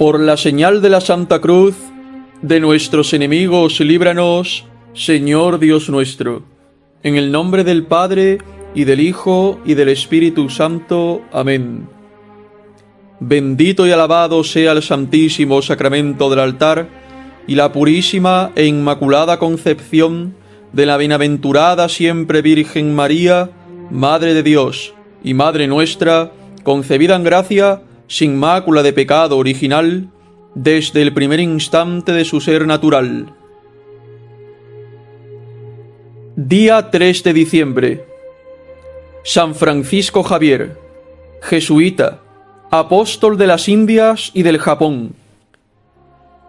Por la señal de la Santa Cruz, de nuestros enemigos, líbranos, Señor Dios nuestro. En el nombre del Padre, y del Hijo, y del Espíritu Santo. Amén. Bendito y alabado sea el Santísimo Sacramento del altar, y la purísima e inmaculada concepción de la bienaventurada siempre Virgen María, Madre de Dios y Madre nuestra, concebida en gracia, sin mácula de pecado original, desde el primer instante de su ser natural. Día 3 de diciembre. San Francisco Javier, jesuita, apóstol de las Indias y del Japón,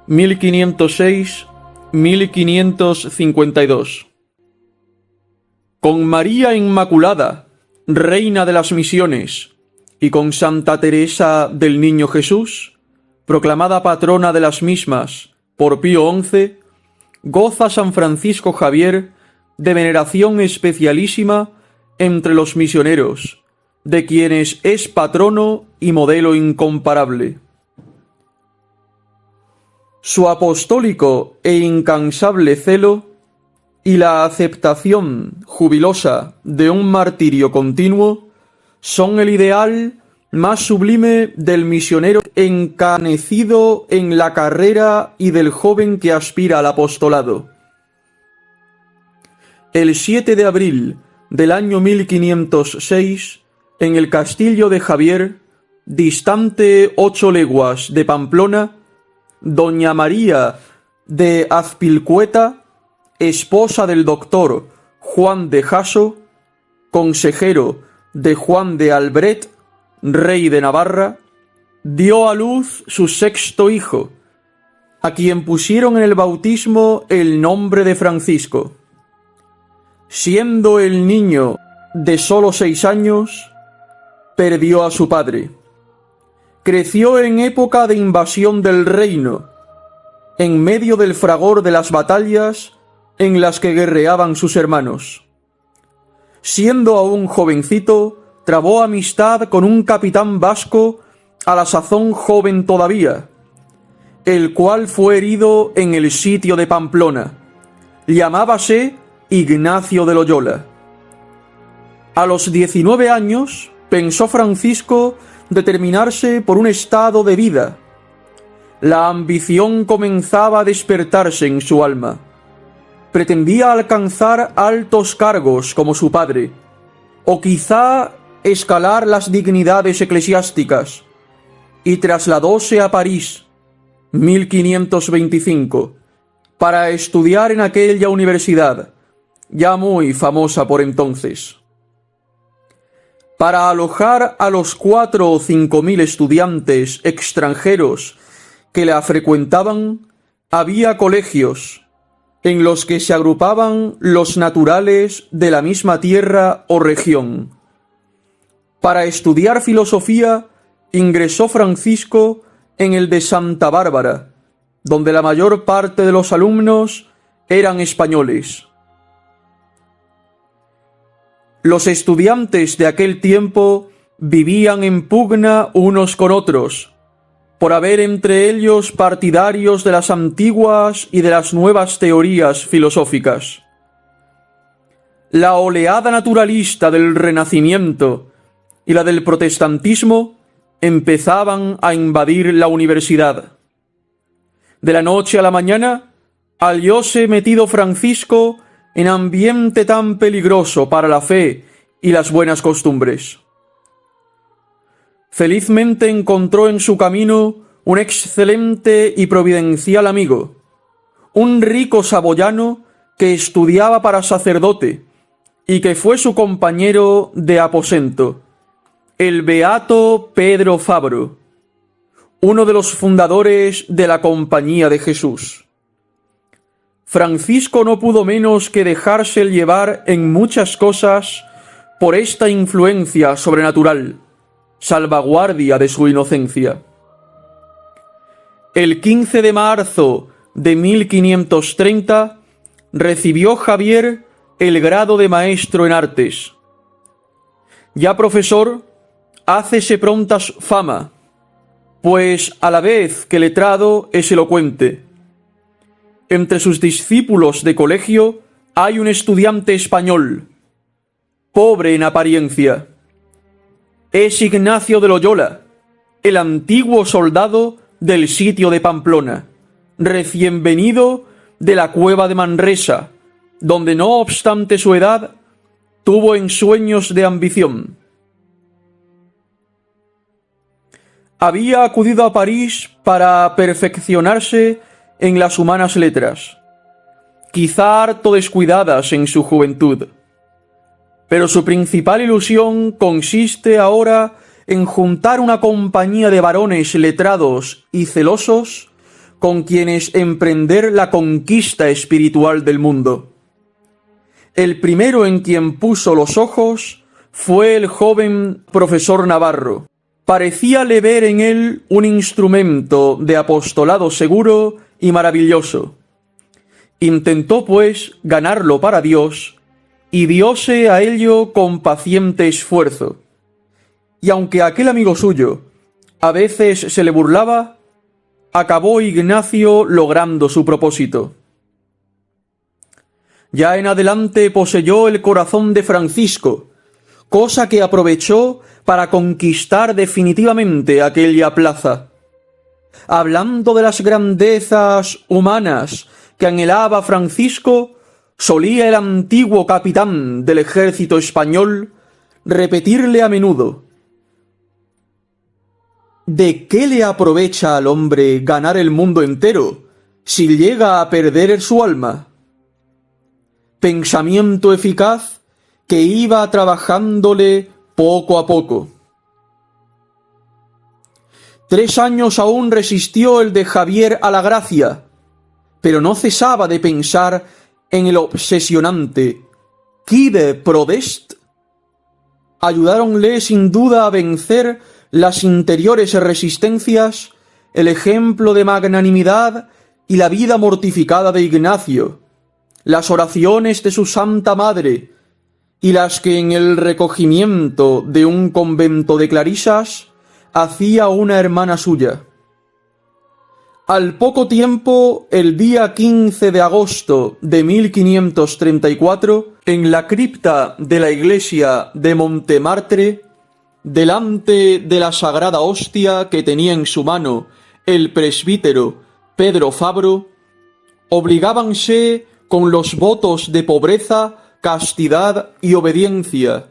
1506-1552. Con María Inmaculada, Reina de las Misiones, y con Santa Teresa del Niño Jesús, proclamada patrona de las mismas por Pío XI, goza San Francisco Javier de veneración especialísima entre los misioneros, de quienes es patrono y modelo incomparable. Su apostólico e incansable celo y la aceptación jubilosa de un martirio continuo son el ideal más sublime del misionero encanecido en la carrera y del joven que aspira al apostolado. El 7 de abril del año 1506, en el castillo de Javier, distante 8 leguas de Pamplona, doña María de Azpilcueta, esposa del doctor Juan de Jasso, consejero de Juan de Albret, rey de Navarra, dio a luz su sexto hijo, a quien pusieron en el bautismo el nombre de Francisco. Siendo el niño de solo 6 años, perdió a su padre. Creció en época de invasión del reino, en medio del fragor de las batallas en las que guerreaban sus hermanos. Siendo aún jovencito, trabó amistad con un capitán vasco a la sazón joven todavía, el cual fue herido en el sitio de Pamplona. Llamábase Ignacio de Loyola. A los 19 años pensó Francisco determinarse por un estado de vida. La ambición comenzaba a despertarse en su alma. Pretendía alcanzar altos cargos como su padre, o quizá escalar las dignidades eclesiásticas, y trasladóse a París, 1525, para estudiar en aquella universidad, ya muy famosa por entonces. Para alojar a los 4 o 5 mil estudiantes extranjeros que la frecuentaban, había colegios en los que se agrupaban los naturales de la misma tierra o región. Para estudiar filosofía, ingresó Francisco en el de Santa Bárbara, donde la mayor parte de los alumnos eran españoles. Los estudiantes de aquel tiempo vivían en pugna unos con otros, por haber entre ellos partidarios de las antiguas y de las nuevas teorías filosóficas. La oleada naturalista del Renacimiento y la del protestantismo empezaban a invadir la universidad. De la noche a la mañana, hallóse metido Francisco en ambiente tan peligroso para la fe y las buenas costumbres. Felizmente encontró en su camino un excelente y providencial amigo, un rico saboyano que estudiaba para sacerdote y que fue su compañero de aposento, el beato Pedro Fabro, uno de los fundadores de la Compañía de Jesús. Francisco no pudo menos que dejarse llevar en muchas cosas por esta influencia sobrenatural, salvaguardia de su inocencia. El 15 de marzo de 1530 recibió Javier el grado de maestro en artes. Ya profesor, hácese pronta fama. pues a la vez que letrado es elocuente. Entre sus discípulos de colegio hay un estudiante español, pobre en apariencia. Es Ignacio de Loyola, el antiguo soldado del sitio de Pamplona, recién venido de la cueva de Manresa, donde no obstante su edad, tuvo ensueños de ambición. Había acudido a París para perfeccionarse en las humanas letras, quizá harto descuidadas en su juventud. Pero su principal ilusión consiste ahora en juntar una compañía de varones letrados y celosos con quienes emprender la conquista espiritual del mundo. El primero en quien puso los ojos fue el joven profesor Navarro. Parecíale ver en él un instrumento de apostolado seguro y maravilloso. Intentó, pues, ganarlo para Dios, y dióse a ello con paciente esfuerzo. Y aunque aquel amigo suyo a veces se le burlaba, acabó Ignacio logrando su propósito. Ya en adelante poseyó el corazón de Francisco, cosa que aprovechó para conquistar definitivamente aquella plaza. Hablando de las grandezas humanas que anhelaba Francisco, solía el antiguo capitán del ejército español repetirle a menudo: ¿de qué le aprovecha al hombre ganar el mundo entero si llega a perder su alma? Pensamiento eficaz que iba trabajándole poco a poco. 3 años aún resistió el de Javier a la gracia, pero no cesaba de pensar en el obsesionante «Quide prodest». Ayudáronle sin duda a vencer las interiores resistencias, el ejemplo de magnanimidad y la vida mortificada de Ignacio, las oraciones de su Santa Madre y las que en el recogimiento de un convento de clarisas hacía una hermana suya. Al poco tiempo, el día 15 de agosto de 1534, en la cripta de la iglesia de Montmartre, delante de la sagrada hostia que tenía en su mano el presbítero Pedro Fabro, obligábanse con los votos de pobreza, castidad y obediencia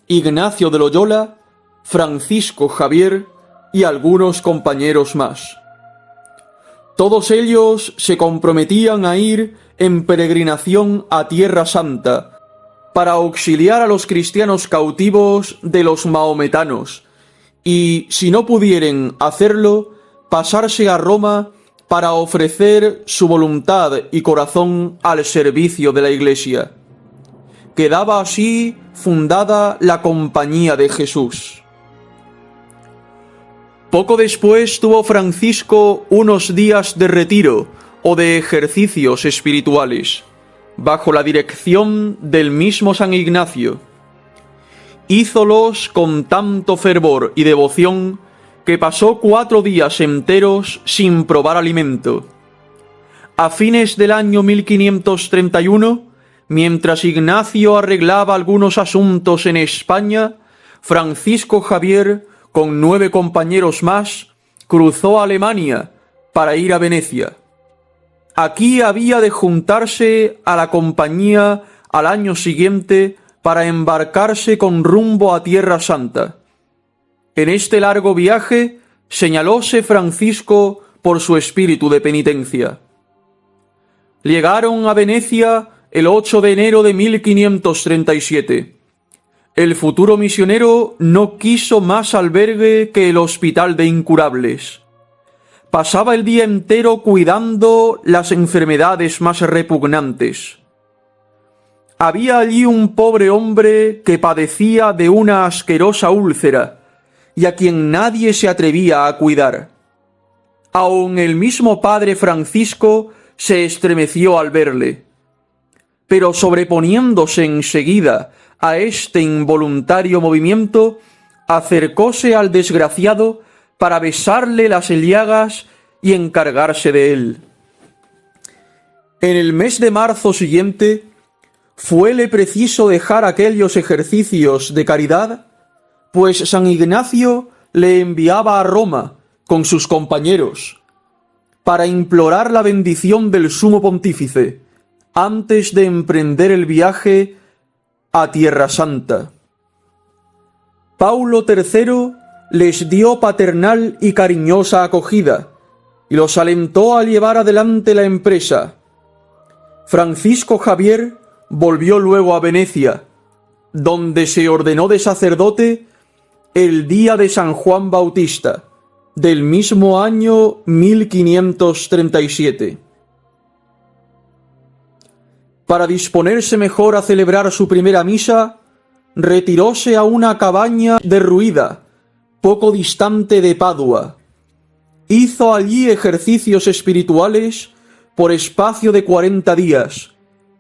Ignacio de Loyola, Francisco Javier y algunos compañeros más. Todos ellos se comprometían a ir en peregrinación a Tierra Santa para auxiliar a los cristianos cautivos de los mahometanos y, si no pudieren hacerlo, pasarse a Roma para ofrecer su voluntad y corazón al servicio de la Iglesia. Quedaba así fundada la Compañía de Jesús. Poco después tuvo Francisco unos días de retiro o de ejercicios espirituales, bajo la dirección del mismo San Ignacio. Hízolos con tanto fervor y devoción que pasó 4 días enteros sin probar alimento. A fines del año 1531, mientras Ignacio arreglaba algunos asuntos en España, Francisco Javier, con 9 compañeros más, cruzó a Alemania para ir a Venecia. Aquí había de juntarse a la compañía al año siguiente para embarcarse con rumbo a Tierra Santa. En este largo viaje señalóse Francisco por su espíritu de penitencia. Llegaron a Venecia el 8 de enero de 1537. El futuro misionero no quiso más albergue que el Hospital de Incurables. Pasaba el día entero cuidando las enfermedades más repugnantes. Había allí un pobre hombre que padecía de una asquerosa úlcera y a quien nadie se atrevía a cuidar. Aun el mismo padre Francisco se estremeció al verle. Pero sobreponiéndose enseguida a este involuntario movimiento, acercóse al desgraciado para besarle las llagas y encargarse de él. En el mes de marzo siguiente, fuele preciso dejar aquellos ejercicios de caridad, pues San Ignacio le enviaba a Roma con sus compañeros para implorar la bendición del sumo pontífice antes de emprender el viaje a Tierra Santa. Paulo III les dio paternal y cariñosa acogida y los alentó a llevar adelante la empresa. Francisco Javier volvió luego a Venecia, donde se ordenó de sacerdote el día de San Juan Bautista, del mismo año 1537. Para disponerse mejor a celebrar su primera misa, retiróse a una cabaña derruida, poco distante de Padua. Hizo allí ejercicios espirituales por espacio de 40 días,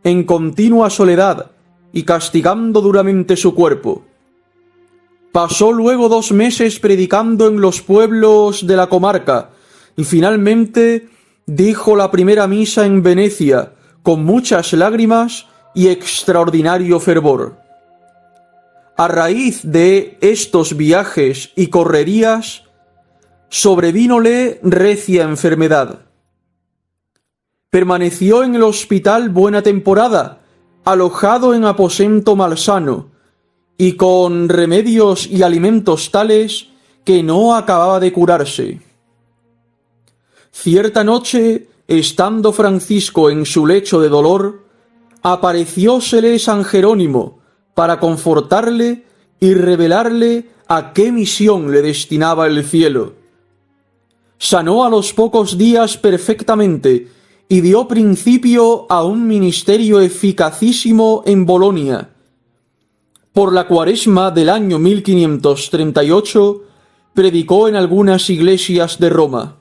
en continua soledad y castigando duramente su cuerpo. Pasó luego 2 meses predicando en los pueblos de la comarca y finalmente dijo la primera misa en Venecia con muchas lágrimas y extraordinario fervor. A raíz de estos viajes y correrías, sobrevínole recia enfermedad. Permaneció en el hospital buena temporada, alojado en aposento malsano, y con remedios y alimentos tales que no acababa de curarse. Cierta noche, estando Francisco en su lecho de dolor, apareciósele San Jerónimo para confortarle y revelarle a qué misión le destinaba el cielo. Sanó a los pocos días perfectamente y dio principio a un ministerio eficacísimo en Bolonia. Por la Cuaresma del año 1538, predicó en algunas iglesias de Roma.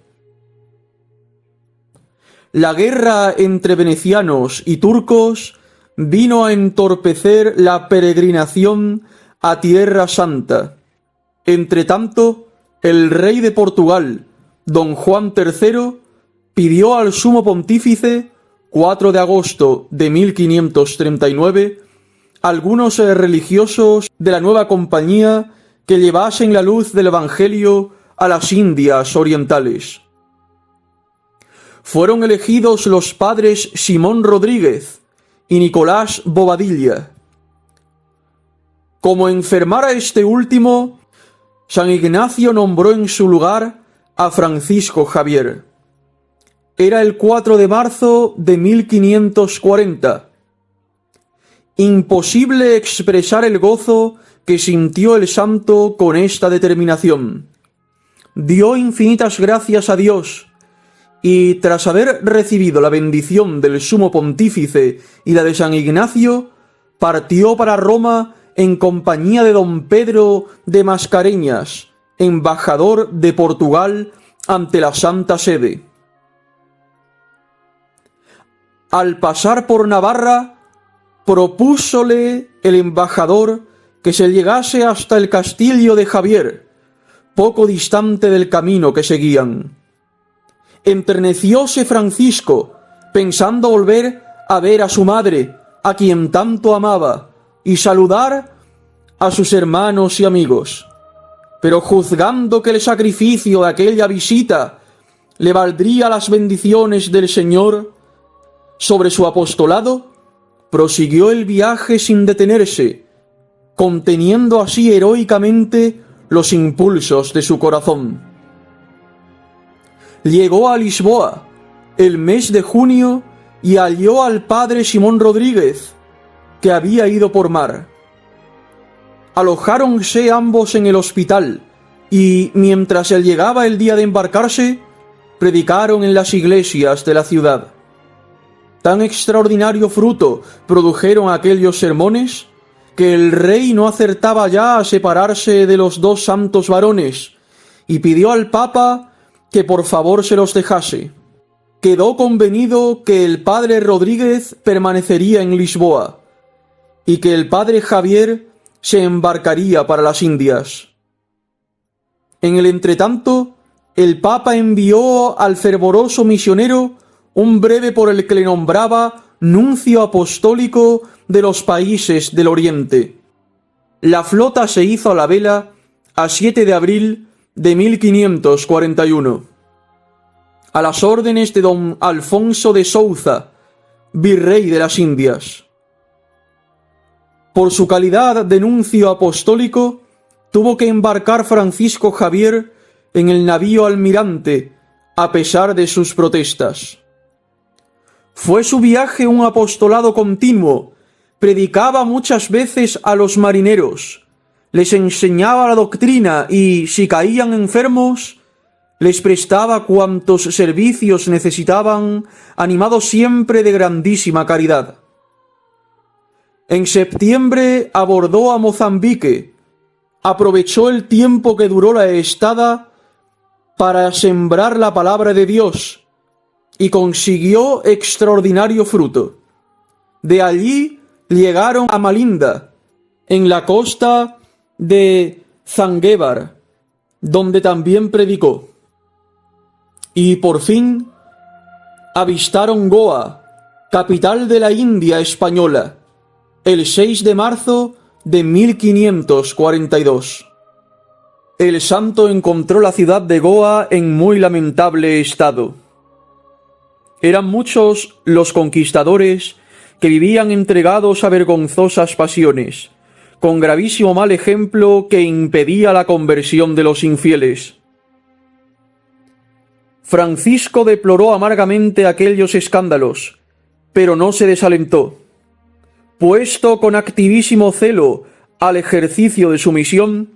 La guerra entre venecianos y turcos vino a entorpecer la peregrinación a Tierra Santa. Entretanto, el rey de Portugal, don Juan III, pidió al sumo pontífice, 4 de agosto de 1539, algunos religiosos de la nueva compañía que llevasen la luz del Evangelio a las Indias orientales. Fueron elegidos los padres Simón Rodríguez y Nicolás Bobadilla. Como enfermara este último, San Ignacio nombró en su lugar a Francisco Javier. Era el 4 de marzo de 1540. Imposible expresar el gozo que sintió el santo con esta determinación. Dio infinitas gracias a Dios y, tras haber recibido la bendición del sumo pontífice y la de San Ignacio, partió para Roma en compañía de don Pedro de Mascareñas, embajador de Portugal ante la Santa Sede. Al pasar por Navarra, propúsole el embajador que se llegase hasta el castillo de Javier, poco distante del camino que seguían. Enternecióse Francisco, pensando volver a ver a su madre, a quien tanto amaba, y saludar a sus hermanos y amigos. Pero juzgando que el sacrificio de aquella visita le valdría las bendiciones del Señor sobre su apostolado, prosiguió el viaje sin detenerse, conteniendo así heroicamente los impulsos de su corazón. Llegó a Lisboa el mes de junio y halló al padre Simón Rodríguez, que había ido por mar. Alojáronse ambos en el hospital y, mientras él llegaba el día de embarcarse, predicaron en las iglesias de la ciudad. Tan extraordinario fruto produjeron aquellos sermones que el rey no acertaba ya a separarse de los 2 santos varones y pidió al Papa que por favor se los dejase. Quedó convenido que el padre Rodríguez permanecería en Lisboa y que el padre Javier se embarcaría para las Indias. En el entretanto, el Papa envió al fervoroso misionero un breve por el que le nombraba nuncio apostólico de los países del Oriente. La flota se hizo a la vela a 7 de abril de 1541. A las órdenes de don Alfonso de Souza, virrey de las Indias. Por su calidad de nuncio apostólico, tuvo que embarcar Francisco Javier en el navío Almirante, a pesar de sus protestas. Fue su viaje un apostolado continuo, predicaba muchas veces a los marineros, les enseñaba la doctrina y, si caían enfermos, les prestaba cuantos servicios necesitaban, animado siempre de grandísima caridad. En septiembre abordó a Mozambique, aprovechó el tiempo que duró la estada para sembrar la palabra de Dios y consiguió extraordinario fruto. De allí llegaron a Malinda, en la costa de Zanguevar, donde también predicó. Y por fin avistaron Goa, capital de la India española, el 6 de marzo de 1542. El santo encontró la ciudad de Goa en muy lamentable estado. Eran muchos los conquistadores que vivían entregados a vergonzosas pasiones, con gravísimo mal ejemplo que impedía la conversión de los infieles. Francisco deploró amargamente aquellos escándalos, pero no se desalentó. Puesto con activísimo celo al ejercicio de su misión,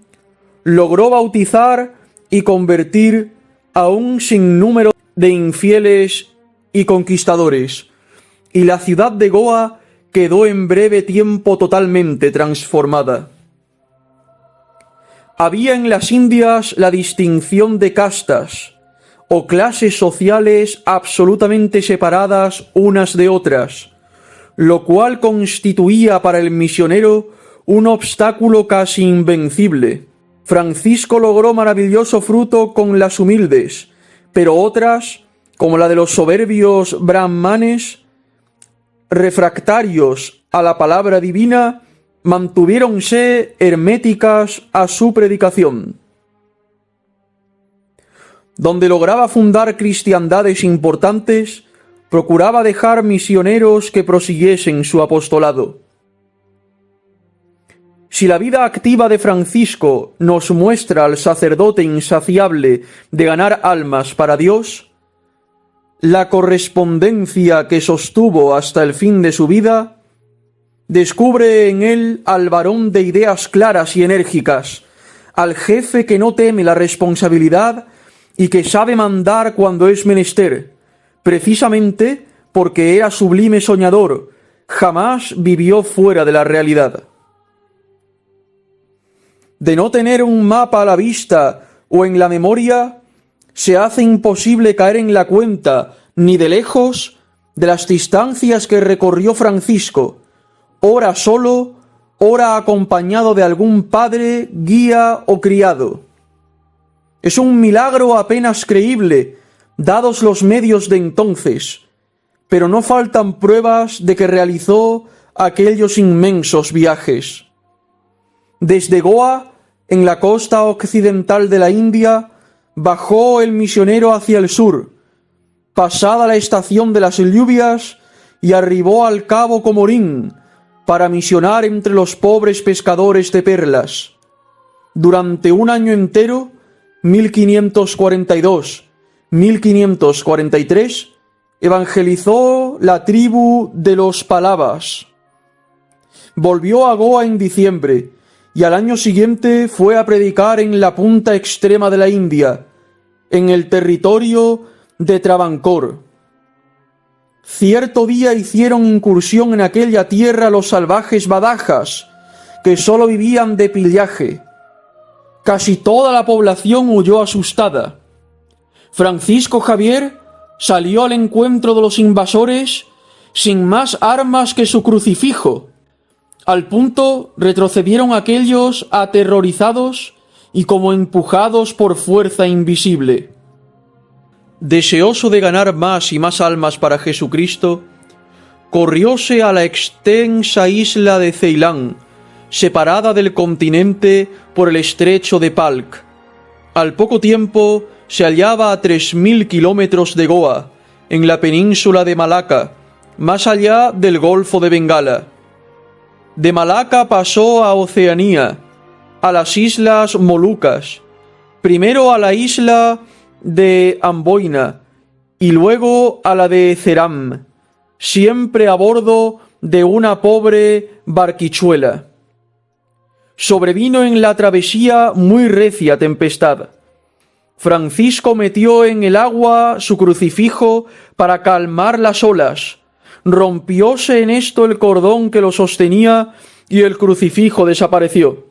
logró bautizar y convertir a un sinnúmero de infieles y conquistadores, y la ciudad de Goa quedó en breve tiempo totalmente transformada. Había en las Indias la distinción de castas, o clases sociales absolutamente separadas unas de otras, lo cual constituía para el misionero un obstáculo casi invencible. Francisco logró maravilloso fruto con las humildes, pero otras, como la de los soberbios brahmanes, refractarios a la palabra divina, mantuviéronse herméticas a su predicación. Donde lograba fundar cristiandades importantes, procuraba dejar misioneros que prosiguiesen su apostolado. Si la vida activa de Francisco nos muestra al sacerdote insaciable de ganar almas para Dios, la correspondencia que sostuvo hasta el fin de su vida descubre en él al varón de ideas claras y enérgicas, al jefe que no teme la responsabilidad y que sabe mandar cuando es menester, precisamente porque era sublime soñador, jamás vivió fuera de la realidad. De no tener un mapa a la vista o en la memoria, se hace imposible caer en la cuenta, ni de lejos, de las distancias que recorrió Francisco, ora solo, ora acompañado de algún padre, guía o criado. Es un milagro apenas creíble, dados los medios de entonces, pero no faltan pruebas de que realizó aquellos inmensos viajes. Desde Goa, en la costa occidental de la India, bajó el misionero hacia el sur, pasada la estación de las lluvias, y arribó al cabo Comorín para misionar entre los pobres pescadores de perlas. Durante un año entero, 1542-1543, evangelizó la tribu de los Palavas. Volvió a Goa en diciembre, y al año siguiente fue a predicar en la punta extrema de la India, en el territorio de Travancore. Cierto día hicieron incursión en aquella tierra los salvajes badajas, que sólo vivían de pillaje. Casi toda la población huyó asustada. Francisco Javier salió al encuentro de los invasores sin más armas que su crucifijo. Al punto retrocedieron aquellos aterrorizados y como empujados por fuerza invisible. Deseoso de ganar más y más almas para Jesucristo, corrióse a la extensa isla de Ceilán, separada del continente por el estrecho de Palk. Al poco tiempo se hallaba a 3000 kilómetros de Goa, en la península de Malaca, más allá del Golfo de Bengala. De Malaca pasó a Oceanía, a las Islas Molucas, primero a la isla de Amboina y luego a la de Ceram, siempre a bordo de una pobre barquichuela. Sobrevino en la travesía muy recia tempestad. Francisco metió en el agua su crucifijo para calmar las olas. Rompióse en esto el cordón que lo sostenía y el crucifijo desapareció.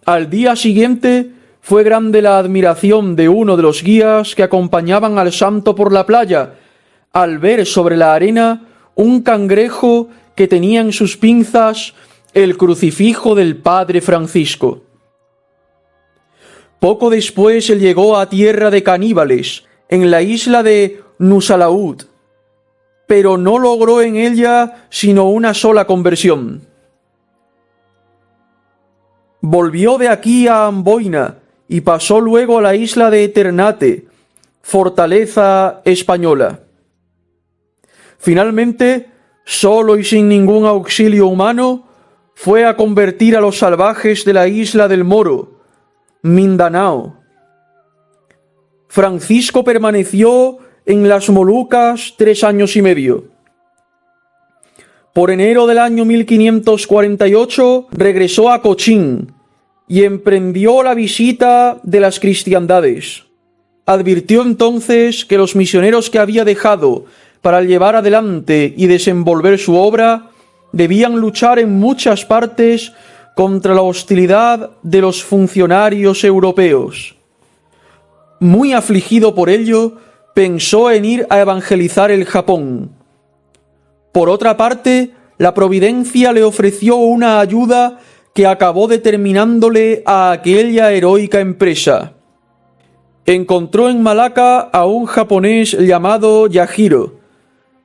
Al día siguiente fue grande la admiración de uno de los guías que acompañaban al santo por la playa, al ver sobre la arena un cangrejo que tenía en sus pinzas el crucifijo del padre Francisco. Poco después él llegó a tierra de caníbales, en la isla de Nusalaud, pero no logró en ella sino una sola conversión. Volvió de aquí a Amboina y pasó luego a la isla de Ternate, fortaleza española. Finalmente, solo y sin ningún auxilio humano, fue a convertir a los salvajes de la isla del Moro, Mindanao. Francisco permaneció en las Molucas 3 años y medio. Por enero del año 1548 regresó a Cochín y emprendió la visita de las cristiandades. Advirtió entonces que los misioneros que había dejado para llevar adelante y desenvolver su obra debían luchar en muchas partes contra la hostilidad de los funcionarios europeos. Muy afligido por ello, pensó en ir a evangelizar el Japón. Por otra parte, la providencia le ofreció una ayuda que acabó determinándole a aquella heroica empresa. Encontró en Malaca a un japonés llamado Yajiro.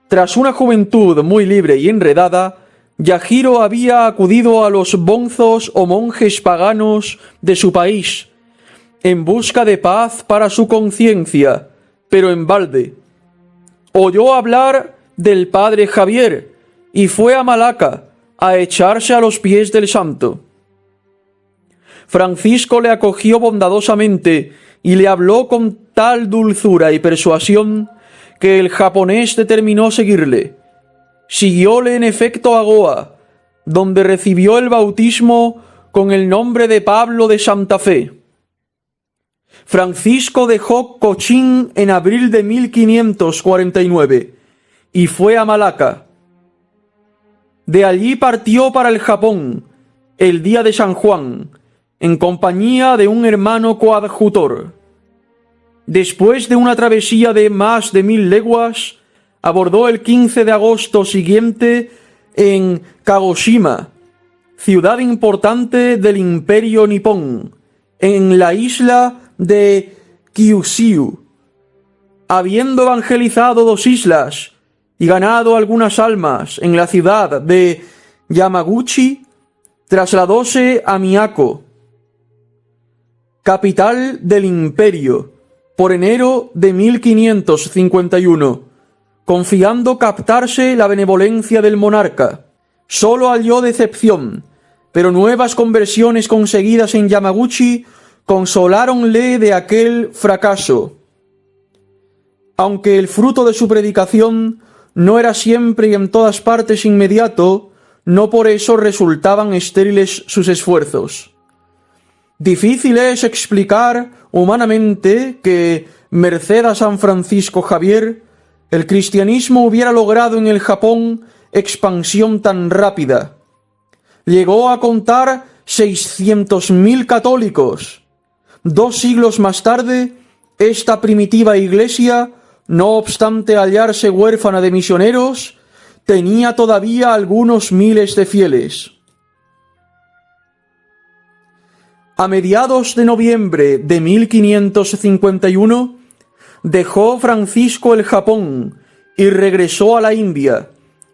Tras una juventud muy libre y enredada, Yajiro había acudido a los bonzos o monjes paganos de su país, en busca de paz para su conciencia, pero en balde. Oyó hablar del padre Javier y fue a Malaca a echarse a los pies del santo. Francisco le acogió bondadosamente y le habló con tal dulzura y persuasión que el japonés determinó seguirle. Siguióle en efecto a Goa, donde recibió el bautismo con el nombre de Pablo de Santa Fe. Francisco dejó Cochín en abril de 1549 y fue a Malaca. De allí partió para el Japón el día de San Juan, en compañía de un hermano coadjutor. Después de una travesía de más de 1000 leguas, abordó el 15 de agosto siguiente en Kagoshima, ciudad importante del Imperio Nipón, en la isla de Kyushu. Habiendo evangelizado 2 islas y ganado algunas almas en la ciudad de Yamaguchi, trasladóse a Miyako, capital del imperio, por enero de 1551, confiando captarse la benevolencia del monarca. Solo halló decepción, pero nuevas conversiones conseguidas en Yamaguchi consoláronle de aquel fracaso. Aunque el fruto de su predicación no era siempre y en todas partes inmediato, no por eso resultaban estériles sus esfuerzos. Difícil es explicar humanamente que, merced a San Francisco Javier, el cristianismo hubiera logrado en el Japón expansión tan rápida. Llegó a contar 600.000 católicos. 2 siglos más tarde, esta primitiva iglesia, no obstante hallarse huérfana de misioneros, tenía todavía algunos miles de fieles. A mediados de noviembre de 1551, dejó Francisco el Japón y regresó a la India,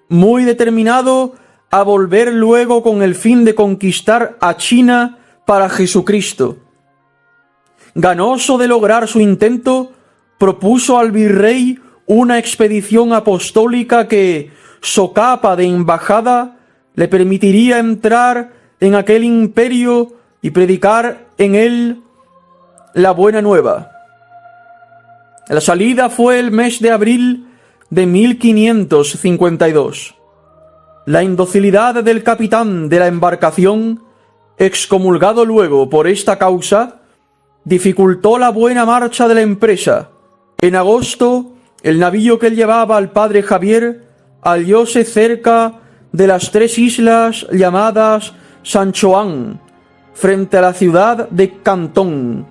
muy determinado a volver luego con el fin de conquistar a China para Jesucristo. Ganoso de lograr su intento, propuso al virrey una expedición apostólica que, socapa de embajada, le permitiría entrar en aquel imperio y predicar en él la buena nueva. La salida fue el mes de abril de 1552. La indocilidad del capitán de la embarcación, excomulgado luego por esta causa, dificultó la buena marcha de la empresa. En agosto, el navío que llevaba al padre Javier hallóse cerca de las 3 islas llamadas San Choán, frente a la ciudad de Cantón.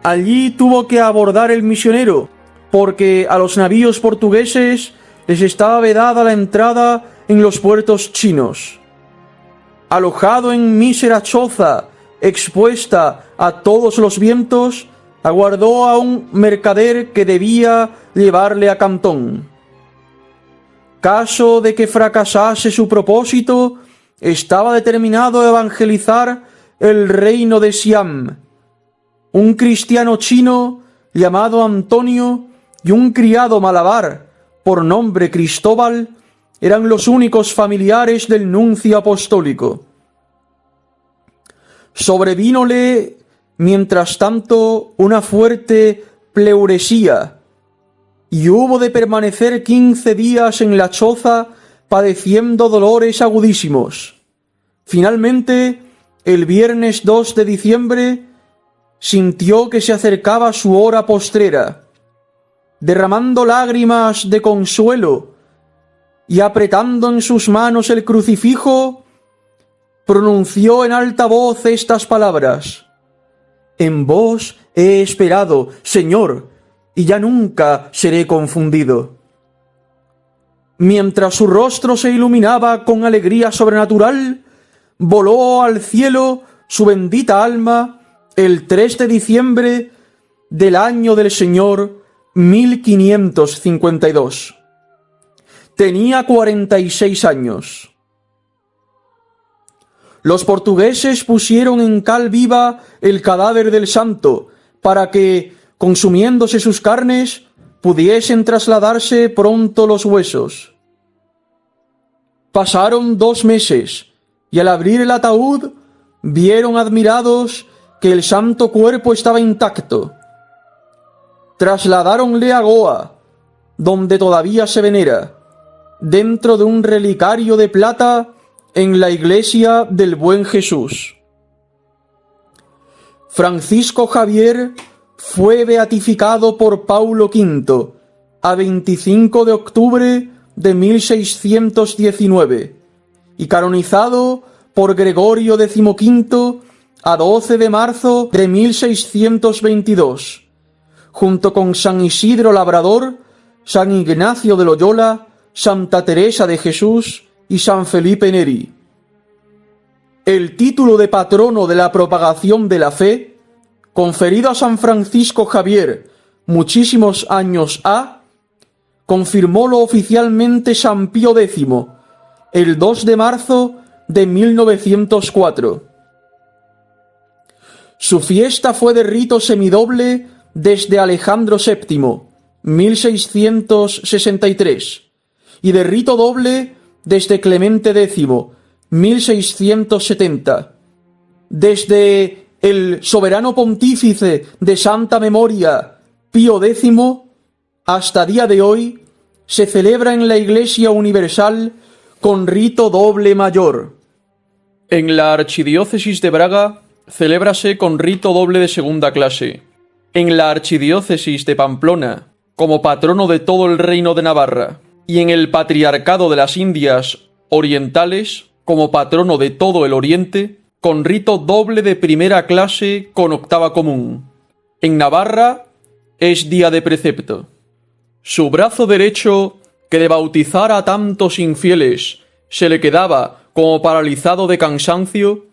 Allí tuvo que abordar el misionero, porque a los navíos portugueses les estaba vedada la entrada en los puertos chinos. Alojado en mísera choza, expuesta a todos los vientos, aguardó a un mercader que debía llevarle a Cantón. Caso de que fracasase su propósito, estaba determinado a evangelizar el reino de Siam. Un cristiano chino llamado Antonio y un criado malabar por nombre Cristóbal eran los únicos familiares del nuncio apostólico. Sobrevínole, mientras tanto, una fuerte pleuresía, y hubo de permanecer 15 días en la choza padeciendo dolores agudísimos. Finalmente, el viernes 2 de diciembre, sintió que se acercaba su hora postrera. Derramando lágrimas de consuelo y apretando en sus manos el crucifijo, pronunció en alta voz estas palabras: «En vos he esperado, Señor, y ya nunca seré confundido». Mientras su rostro se iluminaba con alegría sobrenatural, voló al cielo su bendita alma el 3 de diciembre del año del Señor 1552. Tenía 46 años. Los portugueses pusieron en cal viva el cadáver del santo para que, consumiéndose sus carnes, pudiesen trasladarse pronto los huesos. Pasaron 2 meses, y al abrir el ataúd, vieron admirados que el santo cuerpo estaba intacto. Trasladáronle a Goa, donde todavía se venera, dentro de un relicario de plata en la iglesia del Buen Jesús. Francisco Javier fue beatificado por Paulo V a 25 de octubre de 1619 y canonizado por Gregorio XV a 12 de marzo de 1622, junto con San Isidro Labrador, San Ignacio de Loyola, Santa Teresa de Jesús y San Felipe Neri. El título de patrono de la propagación de la fe, conferido a San Francisco Javier muchísimos años ha, confirmólo oficialmente San Pío X, el 2 de marzo de 1904. Su fiesta fue de rito semidoble desde Alejandro VII, 1663, y de rito doble desde Clemente X, 1670. Desde el soberano pontífice de santa memoria, Pío X, hasta día de hoy, se celebra en la Iglesia Universal con rito doble mayor. En la Archidiócesis de Braga, celébrase con rito doble de segunda clase. En la Archidiócesis de Pamplona, como patrono de todo el Reino de Navarra. Y en el Patriarcado de las Indias Orientales, como patrono de todo el Oriente, con rito doble de primera clase con octava común. En Navarra es día de precepto. Su brazo derecho, que de bautizar a tantos infieles se le quedaba como paralizado de cansancio,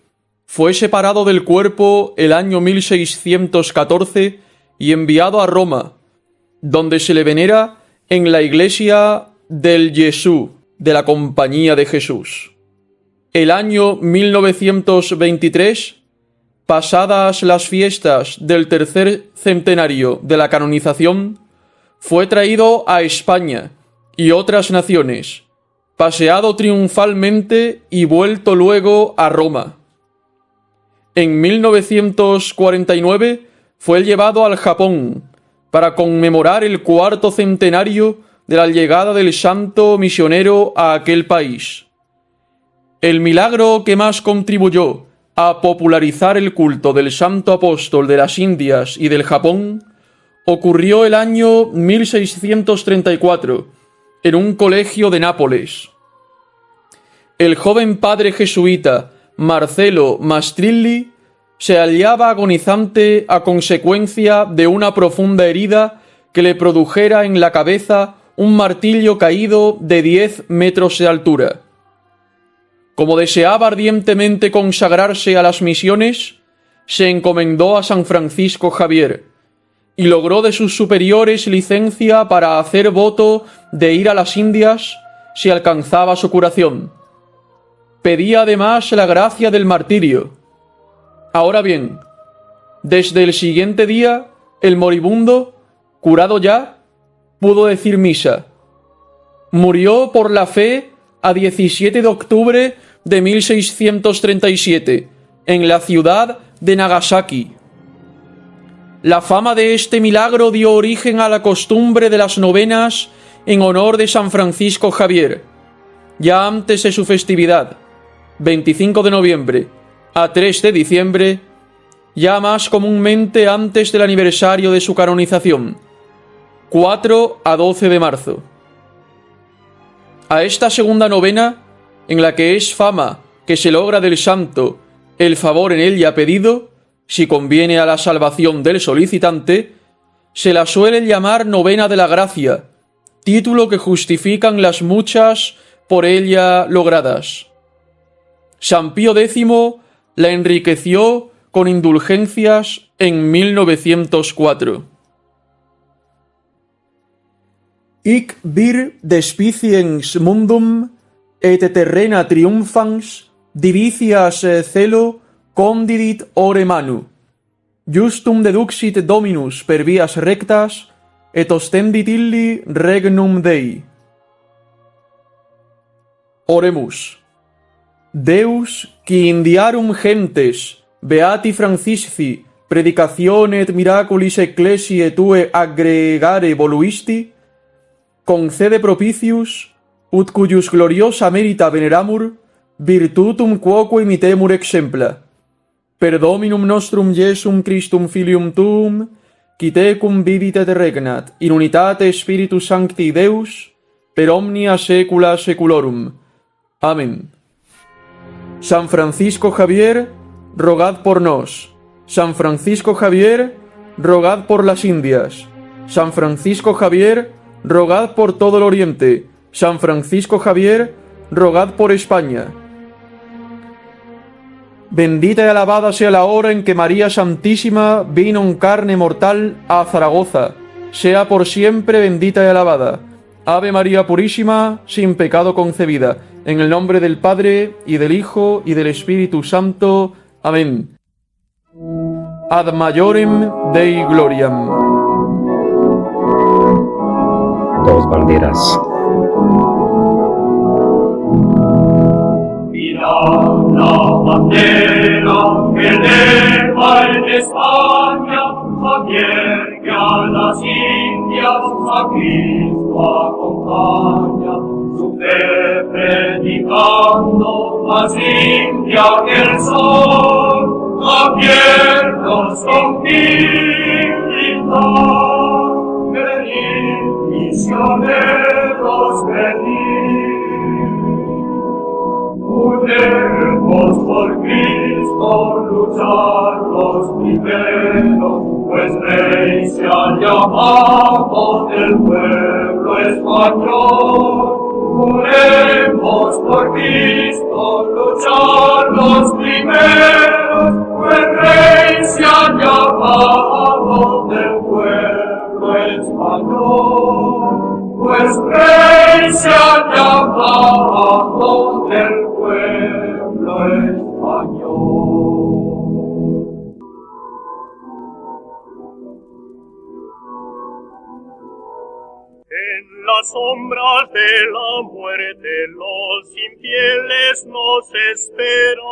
fue separado del cuerpo el año 1614 y enviado a Roma, donde se le venera en la iglesia del Jesús de la Compañía de Jesús. El año 1923, pasadas las fiestas del tercer centenario de la canonización, fue traído a España y otras naciones, paseado triunfalmente y vuelto luego a Roma. En 1949 fue llevado al Japón para conmemorar el cuarto centenario de la llegada del santo misionero a aquel país. El milagro que más contribuyó a popularizar el culto del santo apóstol de las Indias y del Japón ocurrió el año 1634 en un colegio de Nápoles. El joven padre jesuita Marcelo Mastrilli se hallaba agonizante a consecuencia de una profunda herida que le produjera en la cabeza un martillo caído de 10 metros de altura. Como deseaba ardientemente consagrarse a las misiones, se encomendó a San Francisco Javier y logró de sus superiores licencia para hacer voto de ir a las Indias si alcanzaba su curación. Pedía además la gracia del martirio. Ahora bien, desde el siguiente día, el moribundo, curado ya, pudo decir misa. Murió por la fe a 17 de octubre de 1637, en la ciudad de Nagasaki. La fama de este milagro dio origen a la costumbre de las novenas en honor de San Francisco Javier, ya antes de su festividad, 25 de noviembre a 3 de diciembre, ya más comúnmente antes del aniversario de su canonización, 4 a 12 de marzo. A esta segunda novena, en la que es fama que se logra del santo el favor en ella pedido, si conviene a la salvación del solicitante, se la suele llamar novena de la gracia, título que justifican las muchas por ella logradas. San Pío X la enriqueció con indulgencias en 1904. Hic vir despiciens mundum et terrena triumphans divitias celo condidit ore manu. Justum deduxit Dominus per vias rectas et ostendit illi regnum Dei. Oremus. Deus, qui indiarum gentes, beati Francisci, predicatione et miraculis ecclesiae tue aggregare voluisti, concede propitius, ut cuius gloriosa merita veneramur, virtutum quoque imitemur exempla. Per Dominum nostrum Iesum Christum Filium tuum, qui tecum vivit et regnat, in unitate Spiritus Sancti Deus, per omnia saecula saeculorum. Amén. San Francisco Javier, rogad por nos. San Francisco Javier, rogad por las Indias. San Francisco Javier, rogad por todo el Oriente. San Francisco Javier, rogad por España. Bendita y alabada sea la hora en que María Santísima vino en carne mortal a Zaragoza. Sea por siempre bendita y alabada. Ave María Purísima, sin pecado concebida. En el nombre del Padre, y del Hijo, y del Espíritu Santo. Amén. Ad maiorem Dei gloriam. Dos banderas. Mira la bandera que eleva en España, Javier que a las Indias a Cristo acompaña, su fe predicando más limpia que el sol, Javier nos conquista, venid misioneros, venid. Unemos por Cristo luchar los primeros, pues Rey se ha llamado del pueblo español. Unemos por Cristo luchar los primeros, las sombras de la muerte los infieles nos esperan,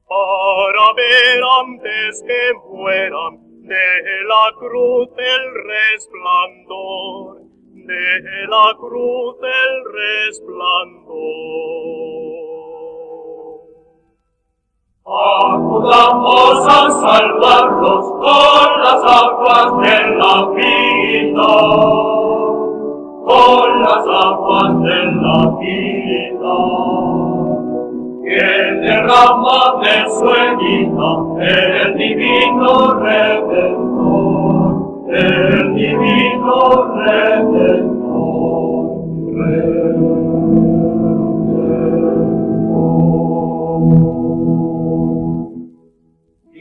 para ver antes que mueran de la cruz el resplandor, de la cruz el resplandor. Acudamos a salvarlos con las aguas de la vida, con las aguas de la vida, que derrama de su herida el divino Redentor, el divino Redentor.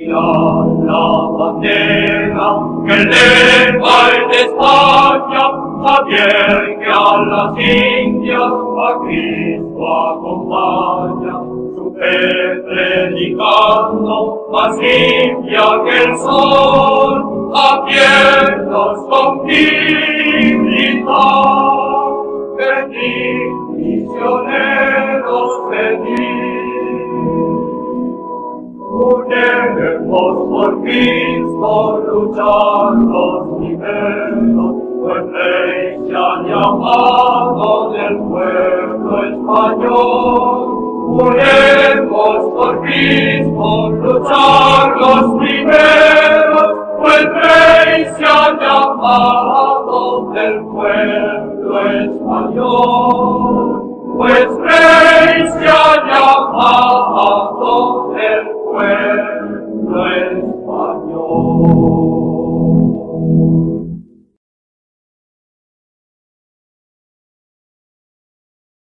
La bandera que eleva en España advierte a las indias, a Cristo acompaña, su fe predicando más limpia que el sol, abiertos con dignidad, venid misioneros, venid. Uniremos por Cristo, luchar los primeros, pues Rey se ha llamado del pueblo español. Uniremos por Cristo, luchar los primeros, pues Rey se ha llamado del pueblo español.